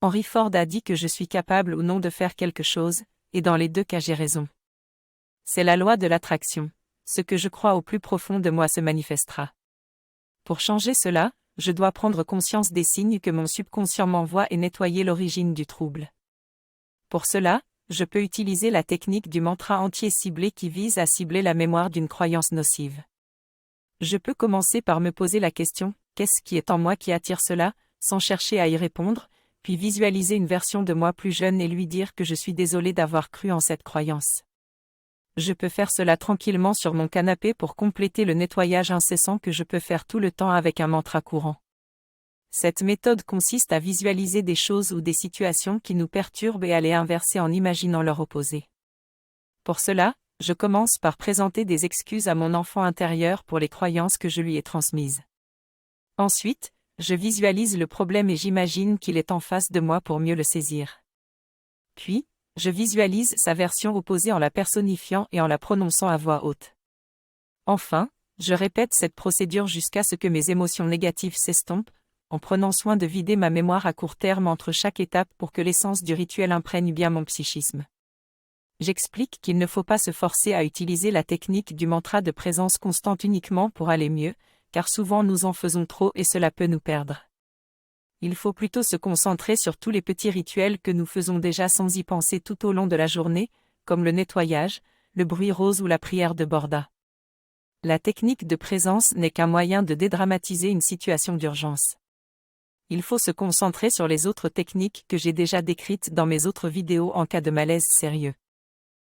Henry Ford a dit que je suis capable ou non de faire quelque chose, et dans les deux cas j'ai raison. C'est la loi de l'attraction. Ce que je crois au plus profond de moi se manifestera. Pour changer cela, je dois prendre conscience des signes que mon subconscient m'envoie et nettoyer l'origine du trouble. Pour cela, je peux utiliser la technique du mantra entier ciblé qui vise à cibler la mémoire d'une croyance nocive. Je peux commencer par me poser la question, qu'est-ce qui est en moi qui attire cela, sans chercher à y répondre, puis visualiser une version de moi plus jeune et lui dire que je suis désolé d'avoir cru en cette croyance. Je peux faire cela tranquillement sur mon canapé pour compléter le nettoyage incessant que je peux faire tout le temps avec un mantra courant. Cette méthode consiste à visualiser des choses ou des situations qui nous perturbent et à les inverser en imaginant leur opposé. Pour cela, je commence par présenter des excuses à mon enfant intérieur pour les croyances que je lui ai transmises. Ensuite, je visualise le problème et j'imagine qu'il est en face de moi pour mieux le saisir. Puis, je visualise sa version opposée en la personnifiant et en la prononçant à voix haute. Enfin, je répète cette procédure jusqu'à ce que mes émotions négatives s'estompent, en prenant soin de vider ma mémoire à court terme entre chaque étape pour que l'essence du rituel imprègne bien mon psychisme. J'explique qu'il ne faut pas se forcer à utiliser la technique du mantra de présence constante uniquement pour aller mieux, car souvent nous en faisons trop et cela peut nous perdre. Il faut plutôt se concentrer sur tous les petits rituels que nous faisons déjà sans y penser tout au long de la journée, comme le nettoyage, le bruit rose ou la prière de Borda. La technique de présence n'est qu'un moyen de dédramatiser une situation d'urgence. Il faut se concentrer sur les autres techniques que j'ai déjà décrites dans mes autres vidéos en cas de malaise sérieux.